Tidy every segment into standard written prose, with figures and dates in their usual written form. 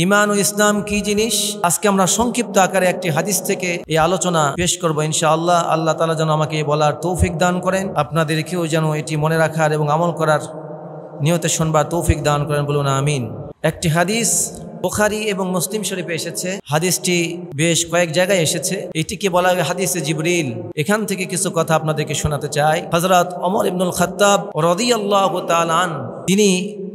ঈমান ও ইসলাম কি জিনিস আজকে আমরা সংক্ষিপ্ত আকারে একটি হাদিস থেকে এই আলোচনা পেশ করব ইনশাআল্লাহ। আল্লাহ তাআলা যেন আমাকে বলার তৌফিক দান করেন, আপনাদেরকেও যেন এটি মনে রাখার এবং আমল করার নিয়তে শুনবার তৌফিক দান করেন, বলুন আমিন। একটি হাদিস বুখারী এবং মুসলিম শরীফে এসেছে। হাদিসটি বেশ কয়েক জায়গায় এসেছে। এটিকে বলা হয় হাদিসে জিবরিল। এখান থেকে কিছু কথা আপনাদেরকে শোনাতে চাই। হযরত ওমর ইবনুল খাত্তাব রাদিয়াল্লাহু তাআলা আনহু তিনি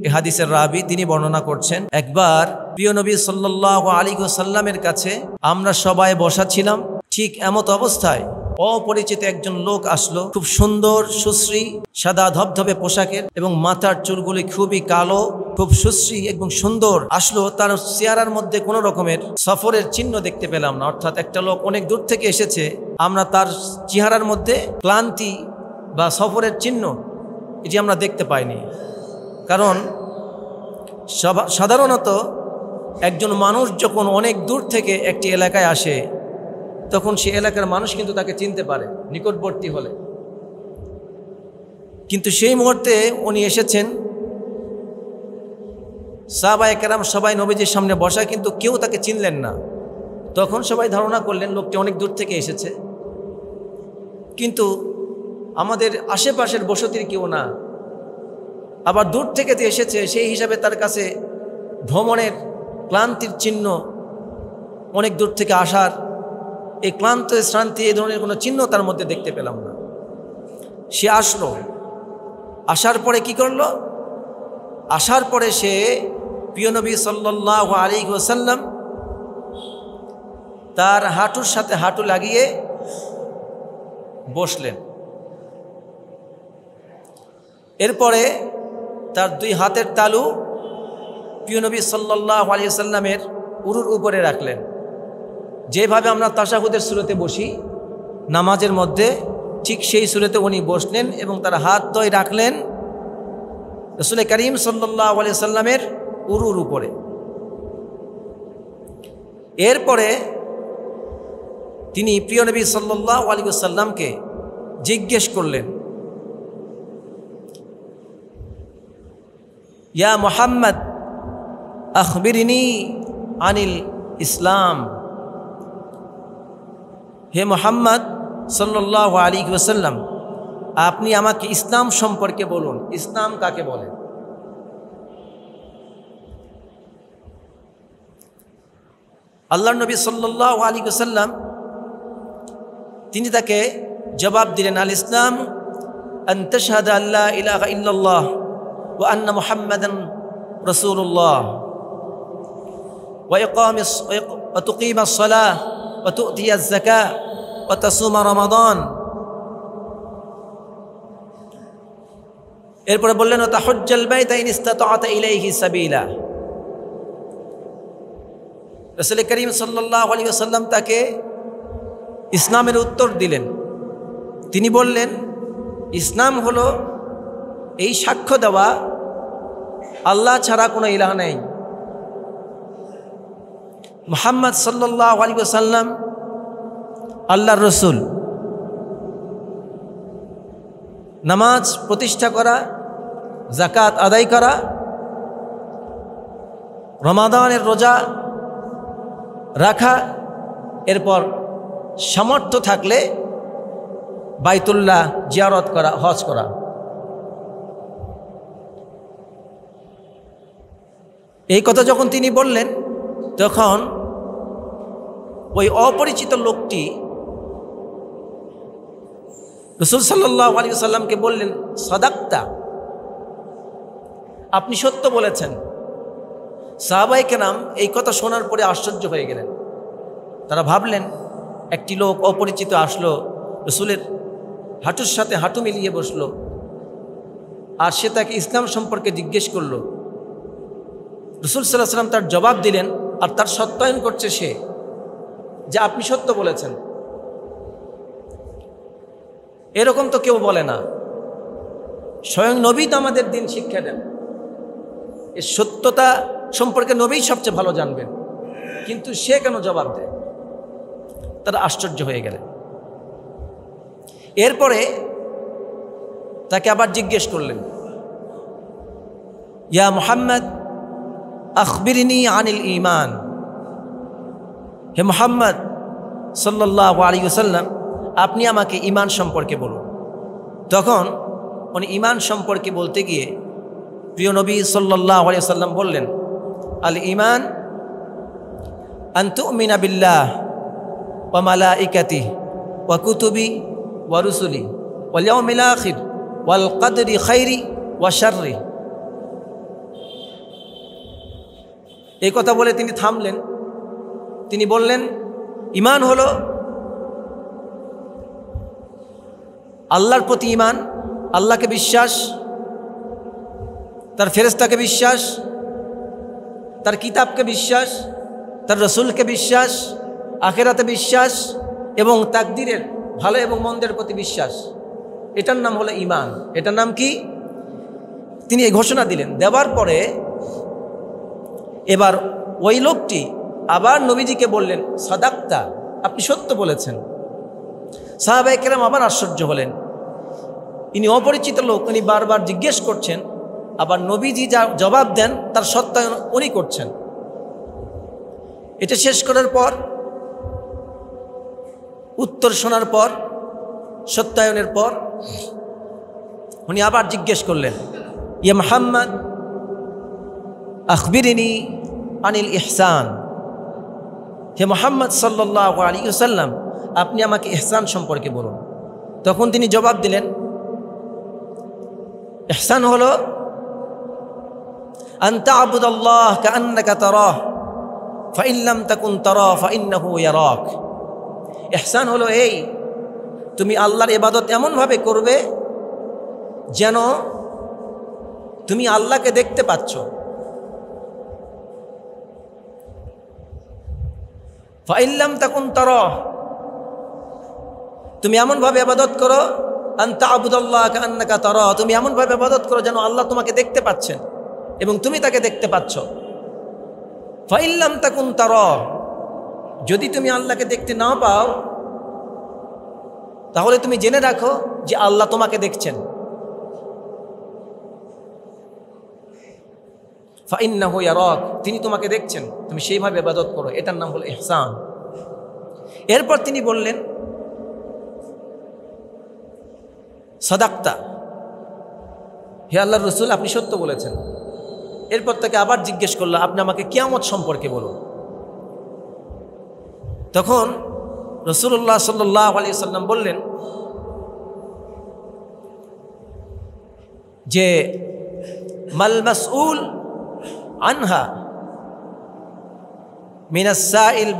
এই হাদিসের রাবী, তিনি বর্ণনা করছেন, একবার প্রিয় নবী সাল্লাল্লাহু আলাইহি ওয়াসাল্লামের কাছে আমরা সবাই বসা ছিলাম। ঠিক এমত অবস্থায় অপরিচিত একজন লোক আসলো, খুব সুন্দর সুশ্রী সাদা ধবধবে পোশাকের এবং মাথার চুলগুলি খুবই কালো, খুব সুশ্রী এবং সুন্দর আসলো। তার চেহারার মধ্যে কোনো রকমের সফরের চিহ্ন দেখতে পেলাম না, অর্থাৎ একটা লোক অনেক দূর থেকে এসেছে, আমরা তার চেহারার মধ্যে ক্লান্তি বা সফরের চিহ্ন এটি আমরা দেখতে পাইনি। কারণ সাধারণত একজন মানুষ যখন অনেক দূর থেকে একটি এলাকায় আসে তখন সে এলাকার মানুষ কিন্তু তাকে চিনতে পারে নিকটবর্তী হলে। কিন্তু সেই মুহূর্তে উনি এসেছেন, সাহাবায়ে কেরাম সবাই নবীজির সামনে বসা, কিন্তু কেউ তাকে চিনলেন না। তখন সবাই ধারণা করলেন লোকটি অনেক দূর থেকে এসেছে, কিন্তু আমাদের আশেপাশের বসতির কেউ না, আবার দূর থেকে এসেছে, সেই হিসাবে তার কাছে ভ্রমণের ক্লান্তির চিহ্ন, অনেক দূর থেকে আসার এই ক্লান্ত শ্রান্তি এই ধরনের কোনো চিহ্ন তার মধ্যে দেখতে পেলাম না। সে আসলো, আসার পরে কি করলো? আসার পরে সে প্রিয় নবী সাল্লাল্লাহু আলাইহি ওয়াসাল্লাম তার হাঁটুর সাথে হাঁটু লাগিয়ে বসলেন। এরপরে তার দুই হাতের তালু প্রিয় নবী সাল্লাল্লাহু আলাইহি ওয়াসাল্লামের উরুর উপরে রাখলেন। যেভাবে আমরা তাশাহুদের সূরাতে বসি নামাজের মধ্যে, ঠিক সেই সূরাতে উনি বসলেন এবং তার হাত দুই রাখলেন রাসূল করিম সাল্লাল্লাহু আলাইহি ওয়াসাল্লামের উরুর উপরে। এরপরে তিনি প্রিয় নবী সাল্লাল্লাহু আলাইহি ওয়াসাল্লামকে জিজ্ঞেস করলেন, ইয়া মুহাম্মদ আখবিরনি আনিল ইসলাম। হে মুহাম্মদ সাল্লাল্লাহু আলাইহি ওয়াসাল্লাম, আপনি আমাকে ইসলাম সম্পর্কে বলুন, ইসলাম কাকে বলে? আল্লাহর নবী সাল্লাল্লাহু আলাইহি ওয়াসাল্লাম তিনি তাকে জবাব দিলেন, আল ইসলাম আন তাশহাদা আল্লা ইলাহা ইল্লাল্লাহ ওয়া আন্না মুহাম্মাদান রাসূলুল্লাহ ওয়া তুকিমাস সালাহ ওয়া তু'তিয়াজ যাকাহ ওয়া তাসুমা রমাদান। এরপরে বললেন ওয়া তাহুজ্জাল বাইতা ইন ইসতাতা'তা ইলাইহি সাবিলা। রাসূল করিম সাল্লাল্লাহু আলাইহি ওয়াসাল্লাম তাকে ইসলামের উত্তর দিলেন। তিনি বললেন, ইসলাম হলো এই সাক্ষ্য দেওয়া আল্লাহ ছাড়া কোনো ইলাহ নেই, মুহাম্মদ সাল্লাল্লাহু আলাইহি ওয়াসাল্লাম আল্লাহর রসুল, নামাজ প্রতিষ্ঠা করা, যাকাত আদায় করা, রমাদানের রোজা রাখা, এরপর সামর্থ্য থাকলে বাইতুল্লাহ জিয়ারত করা, হজ করা। এই কথা যখন তিনি বললেন তখন ওই অপরিচিত লোকটি রাসূল সাল্লাল্লাহু আলাইহি ওয়াসাল্লামকে বললেন, সাদাক্তা, আপনি সত্য বলেছেন। সাহাবায়ে কেরাম এই কথা শোনার পরে আশ্চর্য হয়ে গেলেন। তারা ভাবলেন একটি লোক অপরিচিত আসলো, রাসূলের হাঁটুর সাথে হাঁটু মিলিয়ে বসলো, আর সে তাকে ইসলাম সম্পর্কে জিজ্ঞেস করলো। রাসূল সাল্লাল্লাহু আলাইহি ওয়াসাল্লাম তার জবাব দিলেন, আর তার সত্যায়ন করছে সে যে আপনি সত্য বলেছেন। এরকম তো কেউ বলে না, স্বয়ং নবী তো আমাদের দিন শিক্ষা দেন, এর সত্যতা সম্পর্কে নবী সবচেয়ে ভালো জানবেন, কিন্তু সে কেন জবাব দেয়? তারা আশ্চর্য হয়ে গেলেন। এরপরে তাকে আবার জিজ্ঞেস করলেন, ইয়া মুহাম্মদ আখবিরনি আনিল ঈমান, হে মুহাম্মদ সাল্লাল্লাহু আলাইহি ওয়াসাল্লাম, আপনি আমাকে ঈমান সম্পর্কে বলুন। তখন উনি ঈমান সম্পর্কে বলতে গিয়ে প্রিয় নবী সাল্লাল্লাহু আলাইহি ওয়াসাল্লাম বললেন, আল ঈমান আন তুমিনা বিল্লাহ ওয়া মালাইকাতিহি ওয়া কুতুবি ওয়া রুসুলি ওয়াল ইয়াউমিল আখির ওয়াল কদরি খাইরি ওয়া শাররি। এই কথা বলে তিনি থামলেন। তিনি বললেন, ঈমান হলো আল্লাহর প্রতি ঈমান, আল্লাহকে বিশ্বাস, তার ফেরেশতাকে বিশ্বাস, তার কিতাবকে বিশ্বাস, তার রসুলকে বিশ্বাস, আখিরাতে বিশ্বাস এবং তাকদীরের ভালো এবং মন্দের প্রতি বিশ্বাস। এটার নাম হলো ঈমান। এটার নাম কি? তিনি এই ঘোষণা দিলেন। দেওয়ার পরে এবার ওই লোকটি আবার নবীজিকে বললেন, সাদাক্তা, আপনি সত্য বলেছেন। সাহাবায়ে কেরাম আবার আশ্চর্য হলেন। ইনি অপরিচিত লোক, উনি বারবার জিজ্ঞেস করছেন, আবার নবীজি যা জবাব দেন তার সত্যায়ন উনি করছেন। এটা শেষ করার পর, উত্তর শোনার পর, সত্যায়নের পর উনি আবার জিজ্ঞেস করলেন, ইয়া মুহাম্মদ আখবিরনি আনিল ইহসান, হে মুহাম্মদ সাল্লাল্লাহু আলাইহি ওয়াসাল্লাম, আপনি আমাকে ইহসান সম্পর্কে বলুন। তখন তিনি জবাব দিলেন, ইহসান হলো আন তা'বুদাল্লাহ কাআন্নাকা তারাহ ফাইন লাম তাকুন তারাহ ফাইন্নাহু ইয়ারাক। ইহসান হলো এই, তুমি আল্লাহর ইবাদত এমনভাবে করবে যেন তুমি আল্লাহকে দেখতে পাচ্ছ। ফাইন লাম তাকুন তারাহ, তুমি এমনভাবে ইবাদত করো, আন তা'বুদাল্লাহ কাআন্নাকা তারাহ, তুমি এমনভাবে ইবাদত করো যেন আল্লাহ তোমাকে দেখতে পাচ্ছেন এবং তুমি তাকে দেখতে পাচ্ছ। ফাইন লাম তাকুন তারাহ, যদি তুমি আল্লাহকে দেখতে না পাও তাহলে তুমি জেনে রাখো যে আল্লাহ তোমাকে দেখছেন। ফাইন্নাহু ইয়ারাক, তিনি তোমাকে দেখছেন, তুমি সেইভাবে ইবাদত করো। এটার নাম হলো ইহসান। এরপর তিনি বললেন, সাদাক্তা, হে আল্লাহর রাসূল, আপনি সত্য বলেছেন। এরপর তাকে আবার জিজ্ঞেস করলো, আপনি আমাকে কিয়ামত সম্পর্কে বলুন। তখন রাসূলুল্লাহ সাল্লাল্লাহু আলাইহি ওয়াসাল্লাম বললেন যে মাল মাসউল আনহা মিনাস সাইল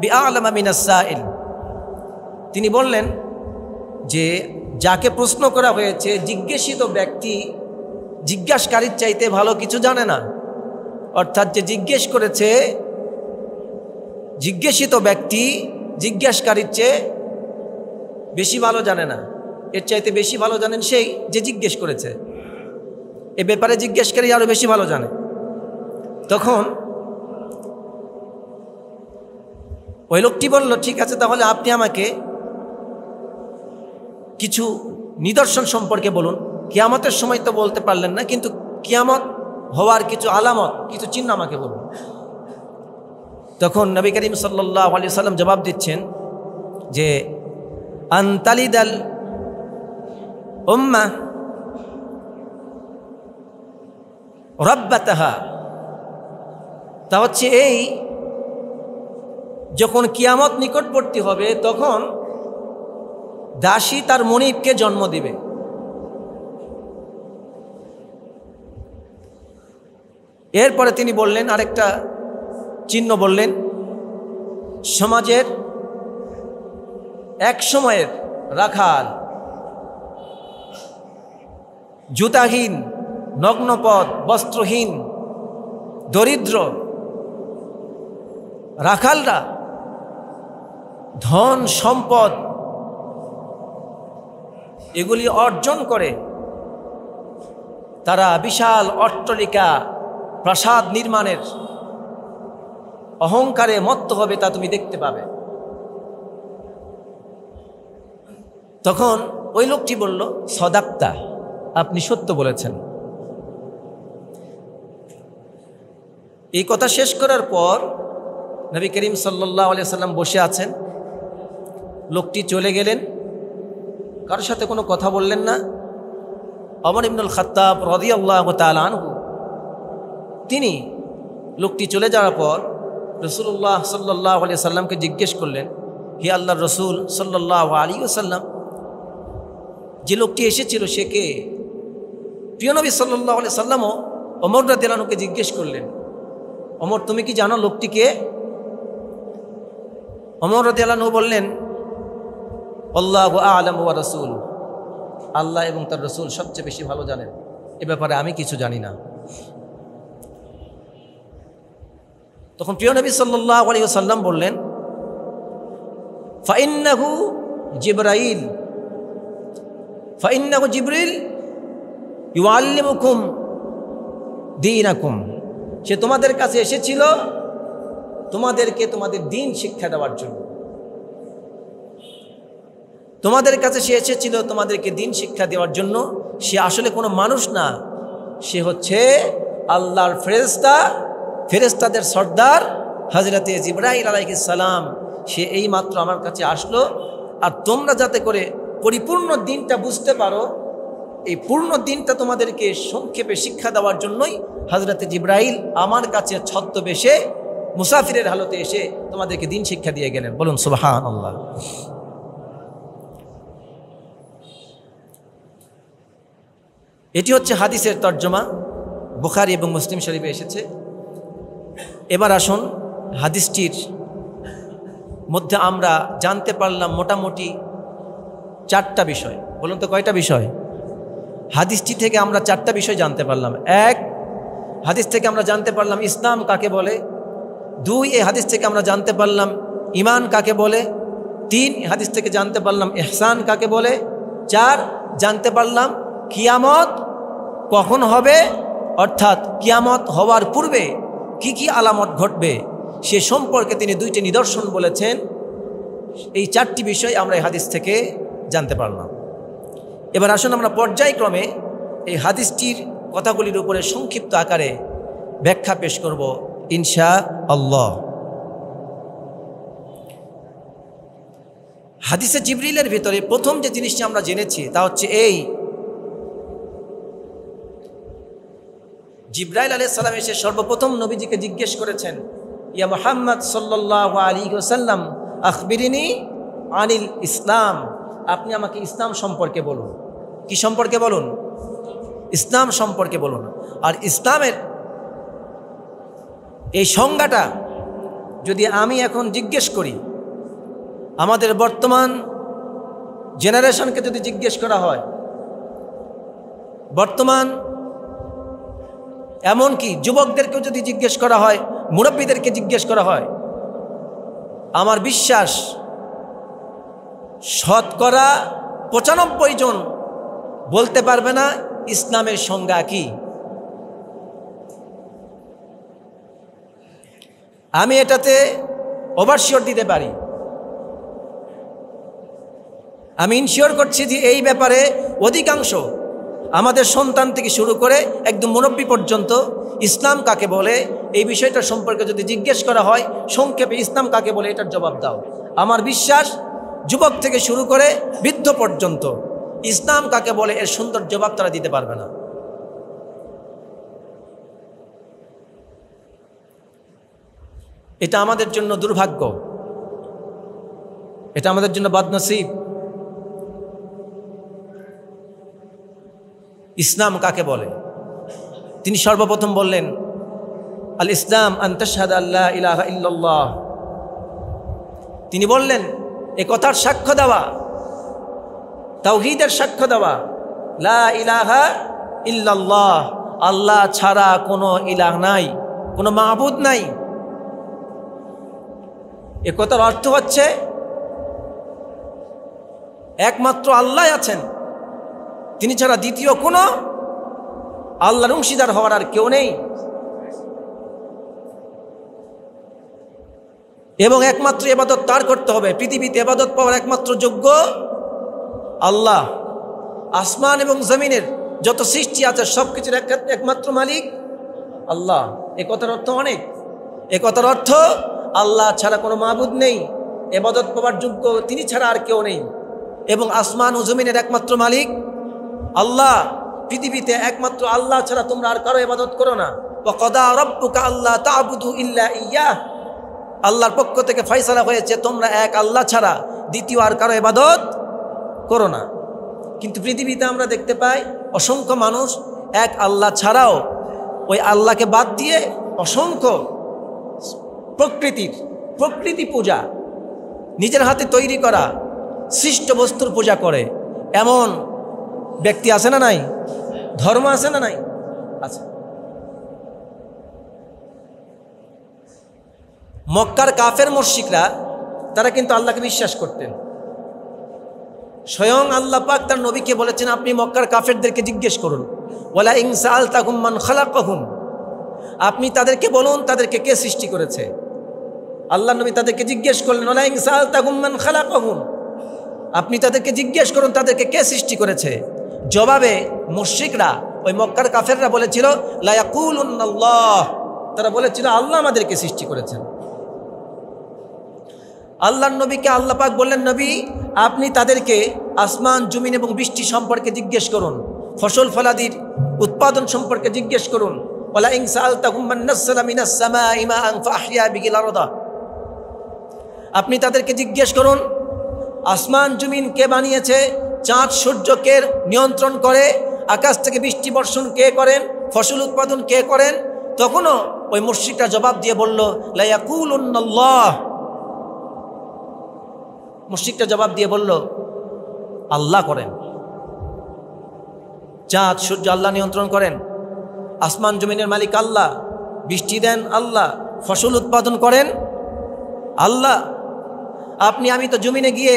বিআলামা মিনাস সাইল। তিনি বললেন যে যাকে প্রশ্ন করা হয়েছে, জিজ্ঞাসিত ব্যক্তি জিজ্ঞাসকারীর চাইতে ভালো কিছু জানে না। অর্থাৎ যে জিজ্ঞেস করেছে, জিজ্ঞাসিত ব্যক্তি জিজ্ঞাসকারীর চেয়ে বেশি ভালো জানে না, এর চাইতে বেশি ভালো জানেন সেই যে জিজ্ঞেস করেছে। এ ব্যাপারে জিজ্ঞাসকারী আরো বেশি ভালো জানে। তখন ওই লোকটি বলল, ঠিক আছে, তাহলে আপনি আমাকে কিছু নিদর্শন সম্পর্কে বলুন। কিয়ামতের সময় তো বলতে পারলেন না, কিন্তু কিয়ামত হওয়ার কিছু আলামত, কিছু চিহ্ন আমাকে বলুন। তখন নবী করিম সাল্লাল্লাহু আলাইহি ওয়াসাল্লাম জবাব দিচ্ছেন যে আনতালিদাল উম্মাহ রাব্বাতাহা। তা হচ্ছে এই, যখন কিয়ামত নিকটবর্তী হবে তখন দাসী তার মনিবকে জন্ম দিবে। এরপরে তিনি বললেন, আরেকটা চিহ্ন বললেন, সমাজের এক সময়ের রাখাল, জুতাহীন, নগ্নপদ, বস্ত্রহীন, দরিদ্র রাখালরা ধন সম্পদ এগুলি অর্জন করে তারা বিশাল অট্টালিকা, প্রাসাদ নির্মাণের অহংকারে মত্ত হবে, তা তুমি দেখতে পাবে। তখন ওই লোকটি বলল, সাদাক্তা, আপনি সত্য বলেছেন। এই কথা শেষ করার পর নবী করিম সাল্লাল্লাহু আলাইহি সাল্লাম বসে আছেন। লোকটি চলে গেলেন, কারোর সাথে কোনো কথা বললেন না। ওমর ইবনুল খাত্তাব রাদিয়াল্লাহু তাআলা আনহু তিনি লোকটি চলে যাওয়ার পর রাসূলুল্লাহ সাল্লাল্লাহু আলাইহি সাল্লামকে জিজ্ঞেস করলেন, হে আল্লাহর রাসূল সাল্লাল্লাহু আলাইহি ওয়াসাল্লাম, যে লোকটি এসেছিল সে কে? প্রিয় নবী সাল্লাল্লাহু আলাইহি সাল্লামও ওমর রাদিয়াল্লাহু আনহুকে জিজ্ঞেস করলেন, ওমর তুমি কি জানো লোকটি কে? ওমর রাদিয়াল্লাহু আনহু বললেন, আল্লাহু আ'লামু ওয়া রাসূল, আল্লাহ এবং তার রাসূল সবচেয়ে বেশি ভালো জানেন, এ ব্যাপারে আমি কিছু জানি না। তখন প্রিয় নবী সাল্লাল্লাহু আলাইহি ওয়াসাল্লাম বললেন, ফাইন্নাহু জিবরাইল, ফাইন্নাহু জিবরিল ইউআল্লিমুকুম দীনাকুম, সে তোমাদের কাছে এসেছিল তোমাদেরকে তোমাদের দ্বীন শিক্ষা দেওয়ার জন্য। তোমাদের কাছে সে এসেছিল তোমাদেরকে দ্বীন শিক্ষা দেওয়ার জন্য। সে আসলে কোনো মানুষ না, সে হচ্ছে আল্লাহর ফেরেশতা, ফেরেশতাদের সর্দার হযরতে জিবরাইল আলাইহিস সালাম। সে এই মাত্র আমার কাছে আসলো, আর তোমরা যাতে করে পরিপূর্ণ দ্বীনটা বুঝতে পারো, এই পূর্ণ দ্বীনটা তোমাদেরকে সংক্ষেপে শিক্ষা দেওয়ার জন্যই হযরতে জিবরাইল আমার কাছে ছদ্মবেশে মুসাফিরের হালতে এসে তোমাদেরকে দ্বীন শিক্ষা দিয়ে গেলেন। বলুন সুবহানাল্লাহ। এটি হচ্ছে হাদিসের তর্জমা, বুখারী এবং মুসলিম শরীফে এসেছে। এবার আসুন, হাদিসটির মধ্যে আমরা জানতে পারলাম মোটামুটি 4টা বিষয়। বলুন তো কয়টা বিষয়? হাদিসটি থেকে আমরা 4টা বিষয় জানতে পারলাম। 1, হাদিস থেকে আমরা জানতে পারলাম ইসলাম কাকে বলে। 2, এই হাদিস থেকে আমরা জানতে পারলাম ঈমান কাকে বলে। 3, হাদিস থেকে জানতে পারলাম ইহসান কাকে বলে। 4, জানতে পারলাম কিয়ামত কখন হবে, অর্থাৎ কিয়ামত হওয়ার পূর্বে কি কি আলামত ঘটবে সে সম্পর্কে তিনি 2টি নিদর্শন বলেছেন। এই 4টি বিষয় আমরা এই হাদিস থেকে জানতে পারলাম। এবার আসুন আমরা পর্যায়ক্রমে এই হাদিসটির কথাগুলির উপরে সংক্ষিপ্ত আকারে ব্যাখ্যা পেশ করব ইনশাআল্লাহ। হাদিসে জিবরিলের ভিতরে প্রথম যে জিনিসটি আমরা জেনেছি তা হচ্ছে এই, জিবরাইল আলাইহিস সালাম এসে সর্বপ্রথম নবীজিকে জিজ্ঞেস করেছেন, ইয়া মুহাম্মদ সাল্লাল্লাহু আলাইহি ওয়াসাল্লাম আখবিরিনি আনিল ইসলাম, আপনি আমাকে ইসলাম সম্পর্কে বলুন। কি সম্পর্কে বলুন? ইসলাম সম্পর্কে বলুন। আর ইসলামের এই সংজ্ঞাটা যদি আমি এখন জিজ্ঞেস করি, আমাদের বর্তমান জেনারেশনকে যদি জিজ্ঞেস করা হয়, বর্তমান এমনকি যুবকদেরকেও যদি জিজ্ঞেস করা হয়, মুরব্বীদেরকে জিজ্ঞেস করা হয়, আমার বিশ্বাস শতকরা 95 জন বলতে পারবে না ইসলামের সংজ্ঞা কি। আমি এটাতে ওভারশিওর দিতে পারি, আমি ইনশিওর করছি যে এই ব্যাপারে অধিকাংশ আমাদের সন্তান থেকে শুরু করে একদম মুরব্বী পর্যন্ত ইসলাম কাকে বলে এই বিষয়টা সম্পর্কে যদি জিজ্ঞেস করা হয়, সংক্ষেপে ইসলাম কাকে বলে এটার জবাব দাও, আমার বিশ্বাস যুবক থেকে শুরু করে বৃদ্ধ পর্যন্ত ইসলাম কাকে বলে এর সুন্দর জবাব তারা দিতে পারবে না। এটা আমাদের জন্য দুর্ভাগ্য, এটা আমাদের জন্য বদনসিব। ইসলাম কাকে বলে? তিনি সর্বপ্রথম বললেন, আল ইসলাম আন তাশহাদা আল্লা ইলাহা ইল্লাল্লাহ। তিনি বললেন এ কথার সাক্ষ্য দেওয়া, তাওহীদের সাক্ষ্য দেওয়া, লা ইলাহা ইল্লাল্লাহ, আল্লাহ ছাড়া কোনো ইলাহ নাই, কোনো মাবুদ নাই। এ কথার অর্থ হচ্ছে একমাত্র আল্লাহ আছেন, তিনি ছাড়া দ্বিতীয় কোনো আল্লাহর অংশীদার হওয়ার আর কেউ নেই, এবং একমাত্র ইবাদত তার করতে হবে। পৃথিবীতে ইবাদত পাওয়ার একমাত্র যোগ্য আল্লাহ। আসমান এবং জমিনের যত সৃষ্টি আছে সব কিছুর একমাত্র মালিক আল্লাহ। এ কথার অর্থ অনেক। এ কথার অর্থ আল্লাহ ছাড়া কোনো মাবুদ নেই, ইবাদত পাওয়ার যোগ্য তিনি ছাড়া আর কেউ নেই, এবং আসমান ও জমিনের একমাত্র মালিক আল্লাহ। পৃথিবীতে একমাত্র আল্লাহ ছাড়া তোমরা আর কারো ইবাদত করো না। ওয়া কাদা রাব্বুকা আল্লা তা'বুদু ইল্লা ইয়্যাহ, আল্লাহর পক্ষ থেকে ফয়সালা হয়েছে তোমরা এক আল্লাহ ছাড়া দ্বিতীয় আর কারো ইবাদত করো না। কিন্তু পৃথিবীতে আমরা দেখতে পাই অসংখ্য মানুষ এক আল্লাহ ছাড়াও ওই আল্লাহকে বাদ দিয়ে অসংখ্য প্রকৃতি পূজা, নিজের হাতে তৈরি করা সৃষ্ট বস্তুর পূজা করে। এমন ব্যক্তি আছে না নাই? ধর্ম আছে না নাই? আছে। মক্কার কাফের মুশরিকরা তারা কিন্তু আল্লাহকে বিশ্বাস করতেন। স্বয়ং আল্লাহ পাক তার নবীকে বলেছেন, আপনি মক্কার কাফেরদেরকে জিজ্ঞেস করুন, ওয়ালা ইন সাআলতাহুম মান খালাকাহুম, আপনি তাদেরকে বলুন তাদেরকে কে সৃষ্টি করেছে। আল্লাহ নবী তাদেরকে জিজ্ঞেস করলেন, ওয়ালা ইন সাআলতাহুম মান খালাকাহুম, আপনি তাদেরকে জিজ্ঞেস করুন তাদেরকে কে সৃষ্টি করেছে। জবাবে মুশরিকরা, ওই মক্কার কাফেররা বলেছিল, লা ইয়াকুলুনাল্লাহ, তারা বলেছিল আল্লাহ আমাদেরকে সৃষ্টি করেছেন। আল্লাহর নবীকে আল্লাহ পাক বললেন, নবী আপনি তাদেরকে আসমান জমিন এবং বৃষ্টি সম্পর্কে জিজ্ঞেস করুন, ফসল ফলাদির উৎপাদন সম্পর্কে জিজ্ঞেস করুন। ওয়ালা ইন সাআলতাহুম মান নাযালা মিনাস সামাই মাআন ফাআহইয়া বিহিল আরদা, আপনি তাদেরকে জিজ্ঞেস করুন আসমান জমিন কে বানিয়েছে, চাঁদ সূর্য কে নিয়ন্ত্রণ করে, আকাশ থেকে বৃষ্টি বর্ষণ কে করেন, ফসল উৎপাদন কে করেন। তখনও ওই মুশরিকরা জবাব দিয়ে বলল, লা ইয়াকুলুনাল্লাহ, মুশরিকরা জবাব দিয়ে বলল আল্লাহ করেন, চাঁদ সূর্য আল্লাহ নিয়ন্ত্রণ করেন, আসমান জমিনের মালিক আল্লাহ, বৃষ্টি দেন আল্লাহ, ফসল উৎপাদন করেন আল্লাহ। আমি তো জমিনে গিয়ে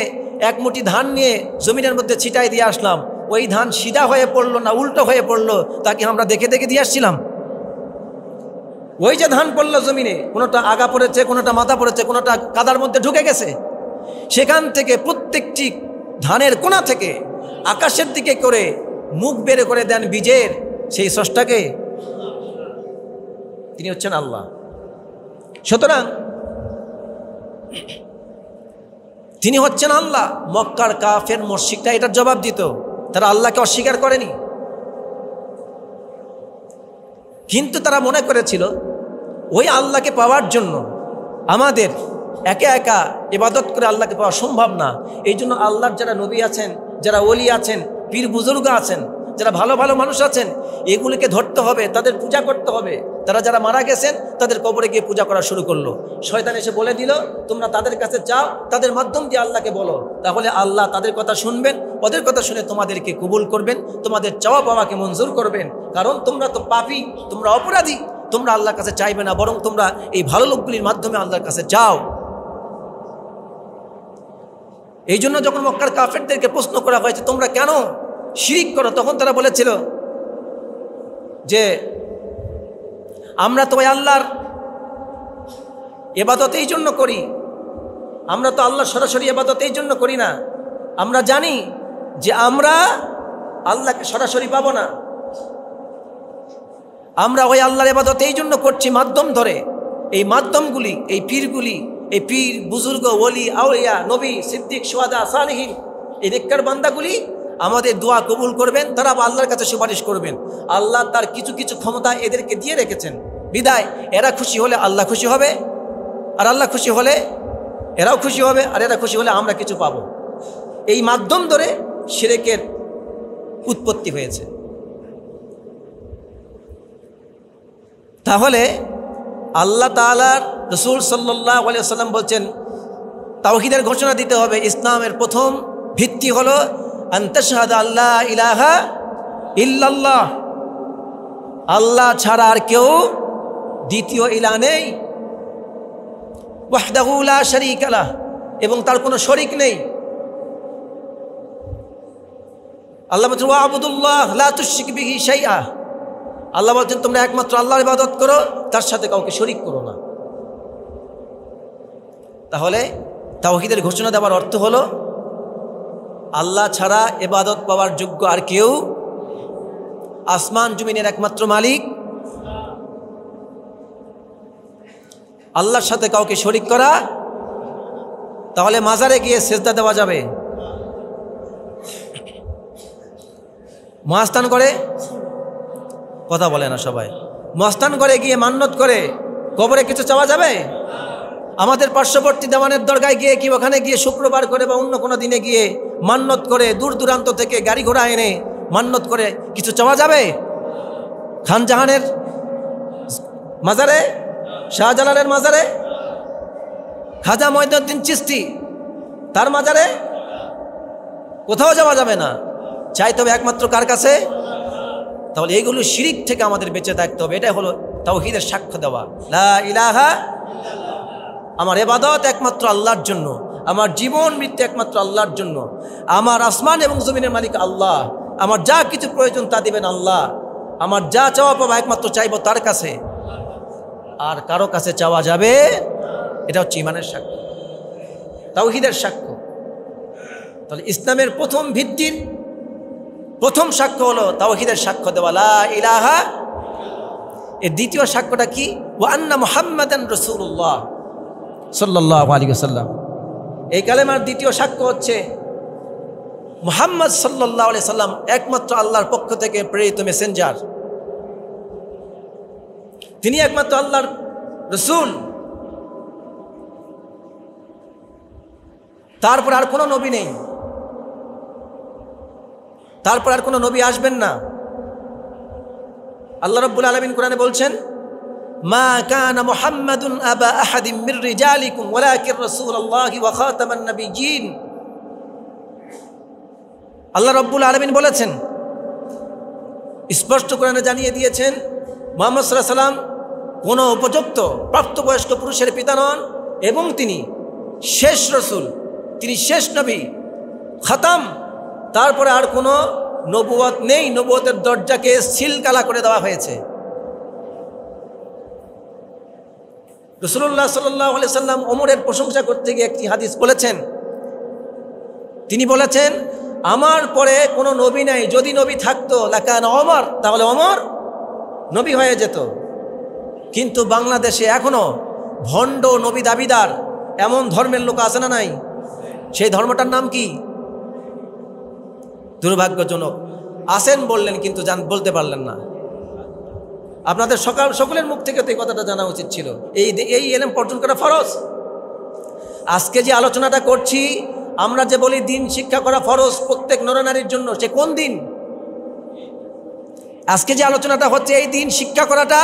এক মুঠি ধান নিয়ে জমিনের মধ্যে ছিটাই দিয়ে আসলাম, ওই ধান সিধা হয়ে পড়লো না উল্টো হয়ে পড়লো তাকে আমরা দেখে দেখে দিয়ে আসছিলাম। ওই যে ধান পড়লো জমিনে, কোনোটা আগা পড়েছে, কোনোটা মাথা পড়েছে, কোনোটা কাদার মধ্যে ঢুকে গেছে, সেখান থেকে প্রত্যেকটি ধানের কোণা থেকে আকাশের দিকে করে মুখ বের করে দেন বীজের সেই স্রষ্টাকে, তিনি হচ্ছেন আল্লাহ। সুতরাং তিনি হচ্ছেন আল্লাহ। মক্কার কাফের মুশরিকরা এটার জবাব দিত, তারা আল্লাহকে অস্বীকার করেনি, কিন্তু তারা মনে করেছিল ওই আল্লাহকে পাওয়ার জন্য আমাদের একা একা ইবাদত করে আল্লাহকে পাওয়া সম্ভব না। এই জন্য আল্লাহর যারা নবী আছেন, যারা ওলি আছেন, পীর বুজুর্গ আছেন, যারা ভালো ভালো মানুষ আছেন, এগুলিকে ধরতে হবে, তাদের পূজা করতে হবে। তারা যারা মারা গেছেন তাদের কবরে গিয়ে পূজা করা শুরু করলো। শয়তান এসে বলে দিল, তোমরা তাদের কাছে যাও, তাদের মাধ্যম দিয়ে আল্লাহকে বলো, তাহলে আল্লাহ তাদের কথা শুনবেন, ওদের কথা শুনে তোমাদেরকে কবুল করবেন, তোমাদের চাওয়া পাওয়াকে মঞ্জুর করবেন। কারণ তোমরা তো পাপী, তোমরা অপরাধী, তোমরা আল্লাহর কাছে চাইবে না, বরং তোমরা এই ভালো লোকগুলির মাধ্যমে আল্লাহর কাছে যাও। এই জন্য যখন মক্কার কাফেরদেরকে প্রশ্ন করা হয়েছে তোমরা কেন শিরিক করো, তখন তারা বলেছিল যে আমরা তো ওই আল্লাহর ইবাদত এই জন্য করি, আমরা তো আল্লাহর সরাসরি ইবাদত এই জন্য করি না, আমরা জানি যে আমরা আল্লাহকে সরাসরি পাবো না, আমরা ওই আল্লাহর ইবাদত এই জন্য করছি মাধ্যম ধরে। এই মাধ্যমগুলি, এই পীরগুলি, এই পীর বুজুর্গ ওলি আউলিয়া নবী সিদ্দিক শুহাদা সালেহীন, এই নেককার বান্দাগুলি আমাদের দোয়া কবুল করবেন, তারা আল্লাহর কাছে সুপারিশ করবেন। আল্লাহ তার কিছু কিছু ক্ষমতা এদেরকে দিয়ে রেখেছেন, বিদায় এরা খুশি হলে আল্লাহ খুশি হবে, আর আল্লাহ খুশি হলে এরাও খুশি হবে, আর এরা খুশি হলে আমরা কিছু পাবো। এই মাধ্যম ধরে শিরকের উৎপত্তি হয়েছে। তাহলে আল্লাহ তাআলার রাসূল সাল্লাল্লাহু আলাইহি ওয়াসাল্লাম বলছেন তাওহীদের ঘোষণা দিতে হবে। ইসলামের প্রথম ভিত্তি হলো আন তাশহাদা আল্লা ইলাহা ইল্লাল্লাহ, আল্লাহ ছাড়া আর কেউ দ্বিতীয় ইলাহ নেই, ওয়াহদাহু লা শারীকা লাহ, এবং তার কোনো শরীক নেই। আল্লাহ বলছেন ওয়া'বুদুল্লাহ লা তুশরিক বিহি শাইআ, আল্লাহ বলছেন তোমরা একমাত্র আল্লাহর ইবাদত করো, তার সাথে কাউকে শরীক করো না। তাহলে তাওহীদের ঘোষণা দেওয়ার অর্থ হলো আল্লাহ ছাড়া ইবাদত পাওয়ার যোগ্য আর কেউ, আসমান জমিনের একমাত্র মালিক আল্লাহর সাথে কাউকে শরিক করা, তাহলে মাজারে গিয়ে সেজদা দেওয়া যাবে? মহাস্থান করে, কথা বলে না সবাই, মহাস্থান করে গিয়ে মান্নত করে কবরে কিছু চাওয়া যাবে? আমাদের পার্শ্ববর্তী দেওয়ানের দরগায় গিয়ে কি ওখানে গিয়ে শুক্রবার করে বা অন্য কোনো দিনে গিয়ে মান্নত করে দূর দূরান্ত থেকে গাড়ি ঘোড়া এনে মান্নত করে কিছু চাওয়া যাবে? খান জাহানের মাজারে, শাহজালালের মাজারে, খাজা মঈনুদ্দিন চিশতি তার মাজারে কোথাও যাওয়া যাবে না। চাইতে হবে একমাত্র কার কাছে? তাহলে এইগুলো শিরিক থেকে আমাদের বেঁচে থাকতে হবে। এটাই হলো তাওহীদের সাক্ষ্য দেওয়া, লা ইলাহা, আমার ইবাদত একমাত্র আল্লাহর জন্য, আমার জীবন মৃত্যু একমাত্র আল্লাহর জন্য, আমার আসমান এবং জমিনের মালিক আল্লাহ, আমার যা কিছু প্রয়োজন তা দিবেন আল্লাহ, আমার যা চাওয়া পাবো একমাত্র চাইবো তার কাছে, আর কারো কাছে চাওয়া যাবে? এটা হচ্ছে ঈমানের সাক্ষ্য, তাওহীদের সাক্ষ্য। তাহলে ইসলামের প্রথম ভিত্তির প্রথম সাক্ষ্য হলো তাওহীদের সাক্ষ্য দেওয়া, লা ইলাহা। এর দ্বিতীয় সাক্ষ্যটা কি? ওয়া আন্না মুহাম্মাদান রাসূলুল্লাহ সাল্লাল্লাহু আলাইহি ওয়াসাল্লাম। এই কালেমার দ্বিতীয় সাক্ষ্য হচ্ছে মুহাম্মদ সাল্লাল্লাহু আলাইহি সাল্লাম একমাত্র আল্লাহর পক্ষ থেকে প্রেরিত মেসেঞ্জার, তিনি একমাত্র আল্লাহর রাসূল, তারপর আর কোনো নবী নেই, তারপর আর কোনো নবী আসবেন না। আল্লাহ রাব্বুল আলামিন কোরআনে বলছেন, মা কানা মুহাম্মাদুন আবা আহাদিম মির রিজালিকুম ওয়ালাকিন রাসূলুল্লাহি ওয়া খাতামান নাবিয়্যিন। আল্লাহ রাব্বুল আলামিন বলেছেন, স্পষ্ট কোরআনে জানিয়ে দিয়েছেন, মুহাম্মদ সাল্লাল্লাহু আলাইহি সাল্লাম কোনো উপযুক্ত প্রাপ্তবয়স্ক পুরুষের পিতা নন এবং তিনি শেষ রসুল, তিনি শেষ নবী, খাতাম, তারপরে আর কোনো নবুয়ত নেই, নবুয়তের দরজাকে সিলগালা করে দেওয়া হয়েছে। রাসূলুল্লাহ সাল্লাল্লাহু আলাইহি সাল্লাম ওমরের প্রশংসা করতে গিয়ে একটি হাদিস বলেছেন, তিনি বলেছেন, আমার পরে কোনো নবী নাই, যদি নবী থাকতো লাকানা ওমর, তাহলে ওমর নবী হয়ে যেত। কিন্তু বাংলাদেশে এখনো ভণ্ড নবী দাবিদার এমন ধর্মের লোক আছে না নাই? সেই ধর্মটার নাম কি? দুর্ভাগ্যজনক, আসেন বললেন কিন্তু বলতে পারলেন না। আপনাদের সকলের মুখ থেকে তো এই কথাটা জানা উচিত ছিল। এই ইলম অর্জন করা ফরজ। আজকে যে আলোচনাটা করছি, আমরা যে বলি দিন শিক্ষা করা ফরজ প্রত্যেক নরনারীর জন্য, সে কোন দিন? আজকে যে আলোচনাটা হচ্ছে, এই দিন শিক্ষা করাটা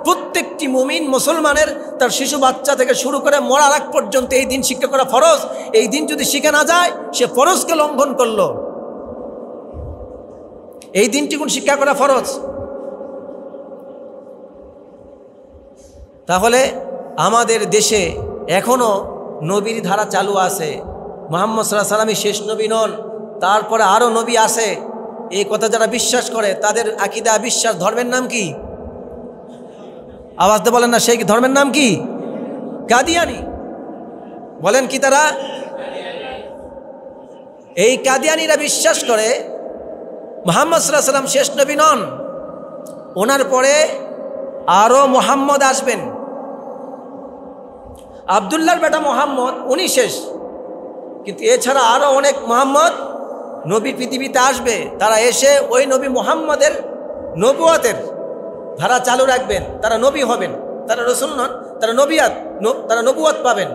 প্রত্যেকটি মুমিন মুসলমানের, তার শিশু বাচ্চা থেকে শুরু করে মরার আগ পর্যন্ত এই দিন শিক্ষা করা ফরজ। এই দিন যদি শিখে না যায়, সে ফরজকে লঙ্ঘন করলো। এই দিনটি কোন শিক্ষা করা ফরজ। তাহলে আমাদের দেশে এখনো নবীর ধারা চালু আছে। মুহাম্মদ সাল্লাল্লাহু আলাইহি সাল্লামই শেষ নবী নন, তারপরে আরও নবী আছে। এই কথা যারা বিশ্বাস করে, তাদের আকীদা, বিশ্বাস, ধর্মের নাম কি? আওয়াজ দিয়ে বলেন না, সেই ধর্মের নাম কি? কাদিয়ানি। বলেন কি তারা? এই কাদিয়ানিরা বিশ্বাস করে মুহাম্মদ সাল্লাল্লাহু আলাইহি সাল্লাম শেষ নবী নন, ওনার পরে আরও মুহাম্মদ আসবেন। আব্দুল্লাহর বেটা মুহাম্মদ, উনি শেষ, কিন্তু এছাড়া আরও অনেক মুহাম্মদ নবী পৃথিবীতে আসবে। তারা এসে ওই নবী মুহাম্মদের নবুয়তের ধারা চালু রাখবেন। তারা নবী হবেন, তারা রসুল নন, তারা তারা নবুয়ত পাবেন।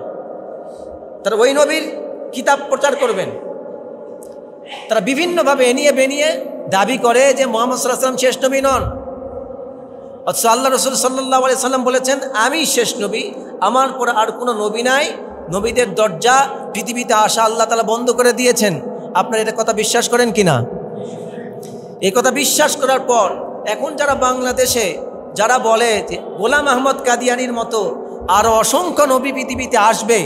তারা ওই নবীর কিতাব প্রচার করবেন। তারা বিভিন্নভাবে এনিয়ে বেনিয়ে দাবি করে যে মুহাম্মদ সাল্লাল্লাহু আলাইহি সাল্লাম শেষ নবী নন। অথচ আল্লাহ রসুল সাল্লাল্লাহু আলাইহি সাল্লাম বলেছেন, আমি শেষ নবী, আমার পর আর কোনো নবী নাই। নবীদের দরজা পৃথিবীতে আসা আল্লাহ তাআলা বন্ধ করে দিয়েছেন। আপনারা এটা কথা বিশ্বাস করেন কি না? এই কথা বিশ্বাস করার পর এখন যারা বাংলাদেশে যারা বলে যে গোলাম আহমদ কাদিয়ানির মতো আরও অসংখ্য নবী পৃথিবীতে আসবে,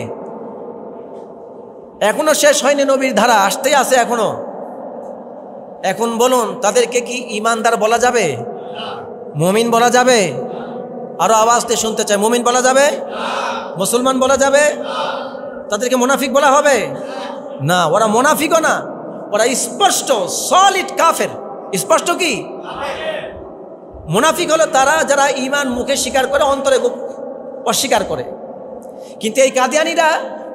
এখনো শেষ হয়নি, নবীর ধারা আসতেই আছে এখনো। এখন বলুন, তাদেরকে কি ঈমানদার বলা যাবে? মুমিন বলা যাবে? আরো আওয়াজ দিয়ে শুনতে চাই, মুমিন বলা যাবে? মুসলমান বলা যাবে? তাদেরকে মুনাফিক বলা হবে না। ওরা মুনাফিকও না, ওরা স্পষ্ট সলিড কাফের। স্পষ্ট কি? মুনাফিক হলো তারা যারা ঈমান মুখে স্বীকার করে, অন্তরে অস্বীকার করে। কিন্তু এই কাদিয়ানিরা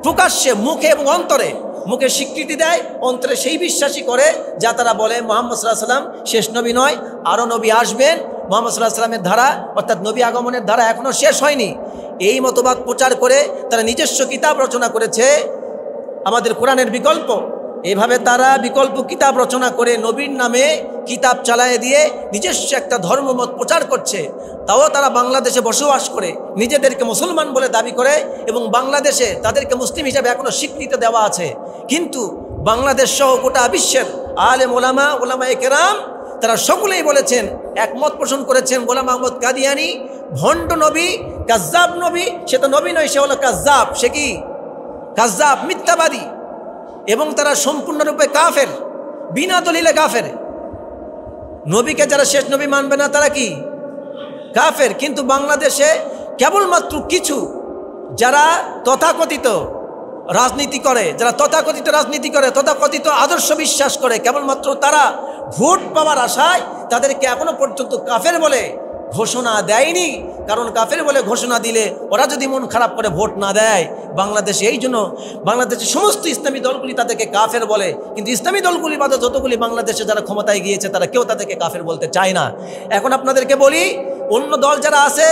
প্রকাশ্যে মুখে এবং অন্তরে, মুখে স্বীকৃতি দেয়, অন্তরে সেই বিশ্বাসী করে যা তারা বলে মুহাম্মদ সাল্লাল্লাহু আলাইহি ওয়াসাল্লাম শেষ নবী নয়, আরও নবী আসবেন, মুহাম্মদ সাল্লাল্লাহু আলাইহি ওয়াসাল্লামের ধারা অর্থাৎ নবী আগমনের ধারা এখনও শেষ হয়নি। এই মতবাদ প্রচার করে তারা নিজস্ব কিতাব রচনা করেছে আমাদের কোরআনের বিকল্প। এইভাবে তারা বিকল্প কিতাব রচনা করে নবীর নামে কিতাব চালায় দিয়ে নিজস্ব একটা ধর্মমত প্রচার করছে। তাও তারা বাংলাদেশে বসবাস করে নিজেদেরকে মুসলমান বলে দাবি করে এবং বাংলাদেশে তাদেরকে মুসলিম হিসাবে এখনও স্বীকৃতি দেওয়া আছে। কিন্তু বাংলাদেশ সহ গোটা বিশ্বের আলেম ওলামায়ে কেরাম তারা সকলেই বলেছেন, একমত পোষণ করেছেন, গোলাম আহমদ কাদিয়ানী ভণ্ড নবী, কাজ্জাব নবী। সে তো নবী নয়, সে হলো কাজ্জাব। সে কি কাজ্জাব, মিথ্যাবাদী, এবং তারা সম্পূর্ণরূপে কাফের, বিনা দলিলে কাফের। নবীকে যারা শেষ নবী মানবে না তারা কি কাফের। কিন্তু বাংলাদেশে কেবলমাত্র কিছু যারা তথাকথিত রাজনীতি করে, তথাকথিত আদর্শ বিশ্বাস করে, কেবলমাত্র তারা ভোট পাওয়ার আশায় তাদেরকে এখনো পর্যন্ত কাফের বলে ঘোষণা দেয়নি। কারণ কাফের বলে ঘোষণা দিলে ওরা যদি মন খারাপ করে ভোট না দেয় বাংলাদেশে, এই জন্য বাংলাদেশের সমস্ত ইসলামী দলগুলি তাদেরকে কাফের বলে। কিন্তু ইসলামী দলগুলি বাদে যতগুলি বাংলাদেশে যারা ক্ষমতায় গিয়েছে তারা কেউ তাদেরকে কাফের বলতে চায় না। এখন আপনাদেরকে বলি, অন্য দল যারা আছে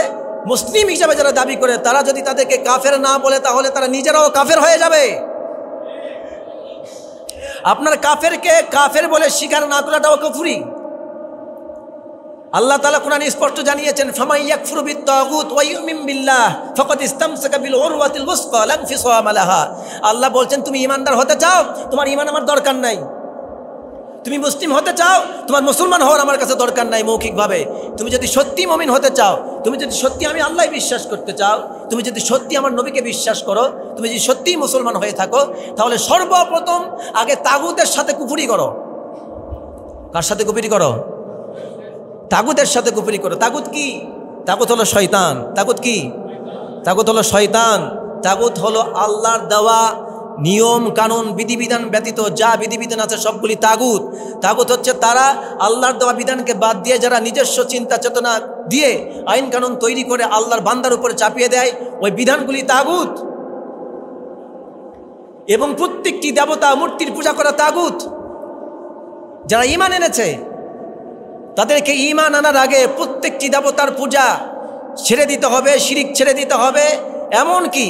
মুসলিম হিসাবে যারা দাবি করে, তারা যদি তাদেরকে কাফের না বলে তাহলে তারা নিজেরাও কাফের হয়ে যাবে। আপনার কাফেরকে কাফের বলে স্বীকার না করাটাও কুফরি। আল্লাহ তাআলা কোরআনে স্পষ্ট জানিয়েছেন, ফামান ইয়াকফুরু বিত-তাগুত ওয়া ইউমিন বিল্লাহ ফাকাদ ইসতামসাকা বিল উরওয়াতিল ওয়াসকা লা ইনফিসামা লাহা। আল্লাহ বলছেন, তুমি ঈমানদার হতে চাও, তোমার ঈমান আমার দরকার নাই। তুমি মুসলিম হতে চাও, তোমার মুসলমান হওয়ার আমার কাছে দরকার নাই মৌখিকভাবে। তুমি যদি সত্যি মুমিন হতে চাও, তুমি যদি সত্যি আমি আল্লাহ বিশ্বাস করতে চাও, তুমি যদি সত্যি আমার নবীকে বিশ্বাস করো, তুমি যদি সত্যিই মুসলমান হয়ে থাকো, তাহলে সর্বপ্রথম আগে তাগুতের সাথে কুফরি করো। কার সাথে কুফরি করো? তাগুতের সাথে কুফরি করো। তাগুত কি? তাগুত হলো শয়তান। তাগুত কি? তাগুত হলো শয়তান। তাগুত হলো আল্লাহর দেওয়া নিয়ম কানুন বিধিবিধান ব্যতীত যা বিধিবিধান আছে সবগুলি তাগুত। তাগুত হচ্ছে তারা আল্লাহর দেওয়া বিধানকে বাদ দিয়ে যারা নিজস্ব চিন্তা চেতনা দিয়ে আইন কানুন তৈরি করে আল্লাহর বান্দার উপরে চাপিয়ে দেয়, ওই বিধানগুলি তাগুত। এবং প্রত্যেকটি দেবতা মূর্তির পূজা করা তাগুত। যারা ঈমান এনেছে তাদেরকে ঈমান আনার আগে প্রত্যেকটি দেবতার পূজা ছেড়ে দিতে হবে, শিরিক ছেড়ে দিতে হবে, এমনকি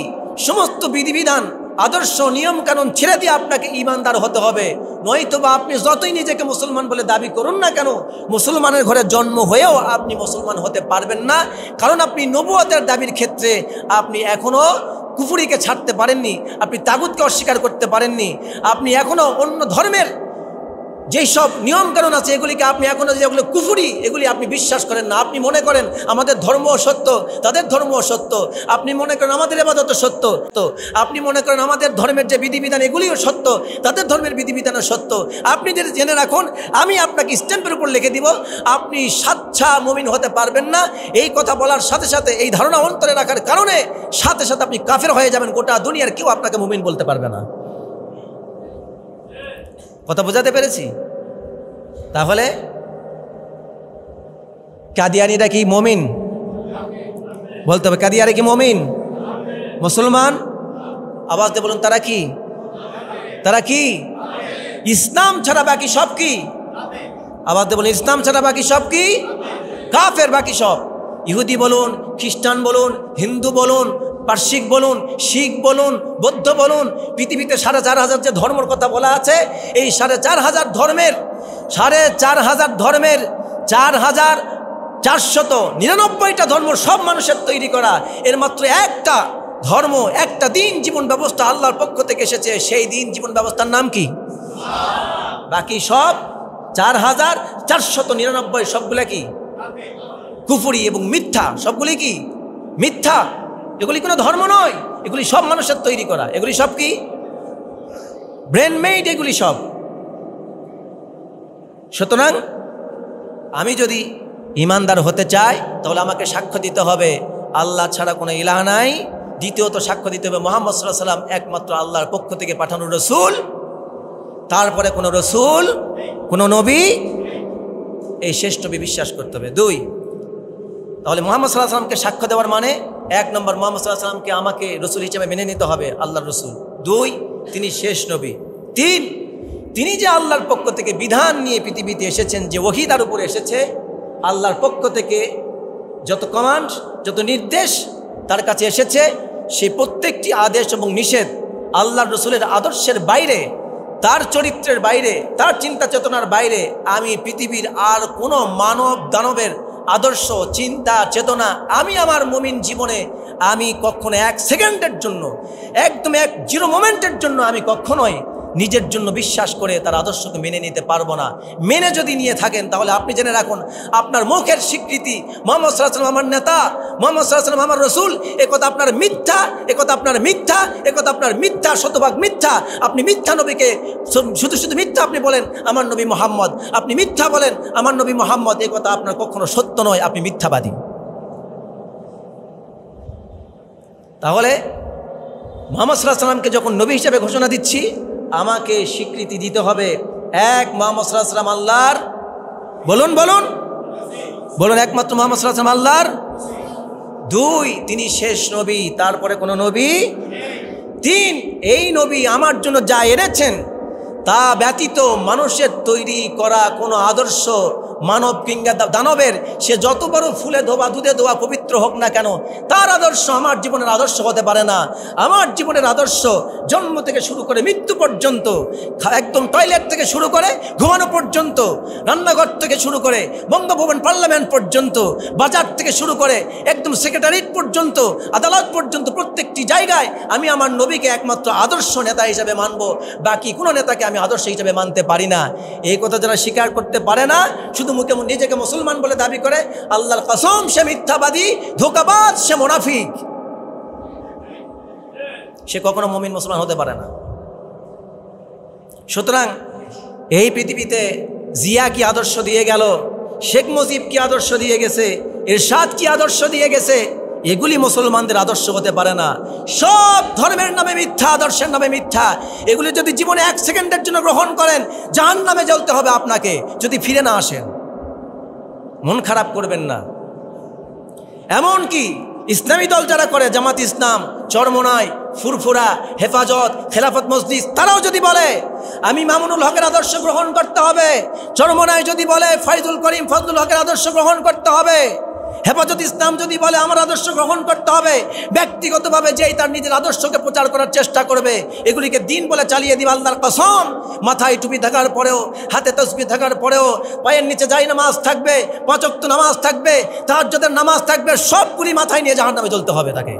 সমস্ত বিধিবিধান আদর্শ নিয়ম কানুন ছেড়ে দিয়ে আপনাকে ঈমানদার হতে হবে। নয়তোবা আপনি যতই নিজেকে মুসলমান বলে দাবি করুন না কেন, মুসলমানের ঘরে জন্ম হয়েও আপনি মুসলমান হতে পারবেন না। কারণ আপনি নবুয়তের দাবির ক্ষেত্রে আপনি এখনও কুফরিকে ছাড়তে পারেননি, আপনি তাগুতকে অস্বীকার করতে পারেননি, আপনি এখনও অন্য ধর্মের যেই সব নিয়ম কানুন আছে এগুলিকে আপনি এখনও যেগুলো কুফরি এগুলি আপনি বিশ্বাস করেন না। আপনি মনে করেন আমাদের ধর্মও সত্য, তাদের ধর্মও সত্য। আপনি মনে করেন আমাদের ইবাদত সত্য, তো আপনি মনে করেন আমাদের ধর্মের যে বিধিবিধান এগুলিও সত্য, তাদের ধর্মের বিধিবিধানও সত্য। আপনি যদি জেনে রাখুন, আমি আপনাকে স্ট্যাম্পের উপর লিখে দিব, আপনি সাচ্চা মুমিন হতে পারবেন না। এই কথা বলার সাথে সাথে, এই ধারণা অন্তরে রাখার কারণে সাথে সাথে আপনি কাফের হয়ে যাবেন। গোটা দুনিয়ার কেউ আপনাকে মুমিন বলতে পারবে না। কথা বোঝাতে পেরেছি? তাহলে কাদিয়ানিরা কি মুমিন? বলতে হবে কাদিয়ানি কি মুমিন, মুসলমান? আওয়াজ দিয়ে বলুন, তারা কি? তারা কি? ইসলাম ছাড়া বাকি সব কি? আওয়াজ দিয়ে বলুন, ইসলাম ছাড়া বাকি সব কি? কাফের। বাকি সব, ইহুদি বলুন, খ্রিস্টান বলুন, হিন্দু বলুন, পার্সিক বলুন, শিখ বলুন, বৌদ্ধ বলুন, পৃথিবীতে 4,500 যে ধর্মের কথা বলা আছে, এই 4,500 ধর্মের 4,499টা ধর্ম সব মানুষের তৈরি করা। এর মাত্র একটা ধর্ম, একটা দিন জীবন ব্যবস্থা আল্লাহর পক্ষ থেকে এসেছে, সেই দিন জীবন ব্যবস্থার নাম কি? বাকি সব 4,499 সবগুলা কি? কুফরি এবং মিথ্যা। সবগুলি কি? মিথ্যা। এগুলি কোনো ধর্ম নয়, এগুলি সব মানুষের তৈরি করা। এগুলি সব কি? ব্রেন মেড এগুলি সব। সুতরাং আমি যদি ঈমানদার হতে চাই তাহলে আমাকে সাক্ষ্য দিতে হবে আল্লাহ ছাড়া কোনো ইলাহ নাই। দ্বিতীয়ত সাক্ষ্য দিতে হবে মুহাম্মদ সাল্লাল্লাহু আলাইহি ওয়াসাল্লাম একমাত্র আল্লাহর পক্ষ থেকে পাঠানো রসুল, তারপরে কোনো রসুল, কোনো নবী, এই শেষ নবী বিশ্বাস করতে হবে। 2, তাহলে মুহাম্মদ সাল্লাল্লাহু আলাইহি ওয়াসাল্লামকে সাক্ষ্য দেওয়ার মানে 1 নম্বর মুহাম্মদ সাল্লাল্লাহু আলাইহি ওয়াসাল্লামকে আমাকে রসুল হিসেবে মেনে নিতে হবে, আল্লাহর রসুল। 2 তিনি শেষ নবী। 3 তিনি যে আল্লাহর পক্ষ থেকে বিধান নিয়ে পৃথিবীতে এসেছেন, যে ওহী তার উপরে এসেছে, আল্লাহর পক্ষ থেকে যত কমান্ড যত নির্দেশ তার কাছে এসেছে, সেই প্রত্যেকটি আদেশ এবং নিষেধ আল্লাহর রসুলের আদর্শের বাইরে, তার চরিত্রের বাইরে, তার চিন্তা চেতনার বাইরে আমি পৃথিবীর আর কোনো মানব দানবের আদর্শ চিন্তা চেতনা আমি আমার মুমিন জীবনে আমি কখনো 1 সেকেন্ডের জন্য, একদম 0 মোমেন্টের জন্য আমি কখনোই নিজের জন্য বিশ্বাস করে তার আদর্শকে মেনে নিতে পারবো না। মেনে যদি নিয়ে থাকেন তাহলে আপনি জেনে রাখুন, আপনার মুখের স্বীকৃতি মুহাম্মদ সাল্লাল্লাহু আলাইহি ওয়াসাল্লাম আমার নেতা, মুহাম্মদ সাল্লাল্লাহু আলাইহি ওয়াসাল্লাম আমার রসুল, একথা আপনার মিথ্যা, একথা আপনার মিথ্যা, একথা আপনার মিথ্যা, শতভাগ মিথ্যা। আপনি মিথ্যা নবীকে শুধু শুধু মিথ্যা আপনি বলেন আমার নবী মুহাম্মদ, আপনি মিথ্যা বলেন আমার নবী মুহাম্মদ, একথা আপনার কখনো সত্য নয়, আপনি মিথ্যাবাদী। তাহলে মুহাম্মদ সাল্লাল্লাহু আলাইহি ওয়াসাল্লামকে যখন নবী হিসেবে ঘোষণা দিচ্ছি, আমাকে স্বীকৃতি দিতে হবে 1 মুহাম্মদ সাল্লাল্লাহু আলাইহি ওয়াসাল্লাম আল্লাহর, বলুন বলুন বলুন, একমাত্র মুহাম্মদ সাল্লাল্লাহু আলাইহি ওয়াসাল্লাম আল্লাহর। 2 তিনি শেষ নবী, তারপরে কোনো নবী। 3 এই নবী আমার জন্য যা এনেছেন তা ব্যতীত মানুষের তৈরি করা কোনো আদর্শ, মানব কিংবা দানবের, সে যত বড় ফুলে ধোয়া দুধে ধোয়া পবিত্র হোক না কেন, তার আদর্শ আমার জীবনের আদর্শ হতে পারে না। আমার জীবনের আদর্শ জন্ম থেকে শুরু করে মৃত্যু পর্যন্ত, একদম টয়লেট থেকে শুরু করে ঘুমানো পর্যন্ত, রান্নাঘর থেকে শুরু করে বঙ্গভবন পার্লামেন্ট পর্যন্ত, বাজার থেকে শুরু করে একদম সেক্রেটারিয়েট পর্যন্ত, আদালত পর্যন্ত, প্রত্যেকটি জায়গায় আমি আমার নবীকে একমাত্র আদর্শ নেতা হিসেবে মানব, বাকি কোনো নেতাকে আমি আদর্শ হিসেবে মানতে পারি না। এই কথা যারা স্বীকার করতে পারে না, শুধু মুখে নিজেকে মুসলমান বলে দাবি করে, আল্লাহর কসম সে মিথ্যাবাদী, ধোঁকাবাজ, সে মুনাফিক, সে কখনো মুমিন মুসলমান হতে পারে না। সুতরাং এই পৃথিবীতে জিয়া কি আদর্শ দিয়ে গেল, শেখ মুজিব কি আদর্শ দিয়ে গেছে, এরশাদ কি আদর্শ দিয়ে গেছে, এগুলি মুসলমানদের আদর্শ হতে পারে না। সব ধর্মের নামে মিথ্যা, আদর্শের নামে মিথ্যা। এগুলি যদি জীবনে 1 সেকেন্ডের জন্য গ্রহণ করেন, জাহান্নামে জ্বলতে হবে আপনাকে, যদি ফিরে না আসেন। মন খারাপ করবেন না। এমনকি ইসলামী দল যারা করে, জামাত ইসলাম, চরমোনাই, ফুরফুরা, হেফাজত, খেলাফত মজলিস, তারাও যদি বলে আমি মামুনুল হকের আদর্শ গ্রহণ করতে হবে, চরমোনাই যদি বলে ফাইজুল করিম ফজলুল হকের আদর্শ গ্রহণ করতে হবে, হেফাজত ইসলাম যদি বলে আমার আদর্শ গ্রহণ করতে হবে, ব্যক্তিগতভাবে যেই তার নিজের আদর্শকে প্রচার করার চেষ্টা করবে, এগুলিকে দিন বলে চালিয়ে দিবে, আল্লাহর কসম মাথায় টুপি থাকার পরেও, হাতে তসবিহ থাকার পরেও, পায়ের নিচে যাই নামাজ থাকবে, 5 ওয়াক্ত নামাজ থাকবে, তাহাজ্জুদের নামাজ থাকবে, সবগুলি মাথায় নিয়ে জাহান্নামে জ্বলতে হবে তাকে।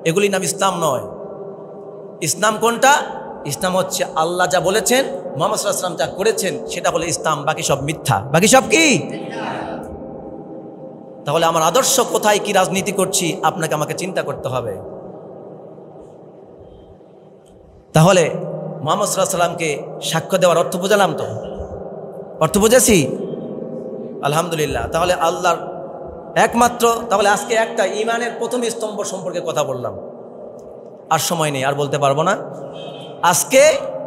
এগুলি নাম ইসলাম নয়। ইসলাম কোনটা? ইসলাম হচ্ছে আল্লাহ যা বলেছেন, মুহাম্মদ সাল্লাল্লাহু আলাইহি ওয়াসাল্লাম যা করেছেন, সেটা হলো ইসলাম, বাকি সব মিথ্যা। বাকি সব কি? তাহলে আমার আদর্শ কোথায়, কি রাজনীতি করছি, আপনাকে আমাকে চিন্তা করতে হবে। তাহলে মুহাম্মদ সাল্লাল্লাহু আলাইহি ওয়াসাল্লামকে সাক্ষ্য দেওয়ার অর্থ বোঝালাম তো? অর্থ বুঝেছি? আলহামদুলিল্লাহ। তাহলে আল্লাহর একমাত্র, তাহলে আজকে একটা ঈমানের প্রথম স্তম্ভ সম্পর্কে কথা বললাম, আর সময় নেই, আর বলতে পারবো না। আজকে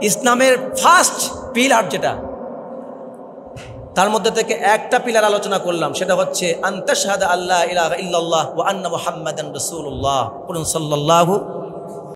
ইসলামের ফার্স্ট পিলার যেটা, তার মধ্যে থেকে একটা পিলার আলোচনা করলাম, সেটা হচ্ছে আনতাশহাদা আল্লা ইলাহা ইল্লাল্লাহ ওয়া আন্না মুহাম্মাদান রাসূলুল্লাহ, সাল্লাল্লাহু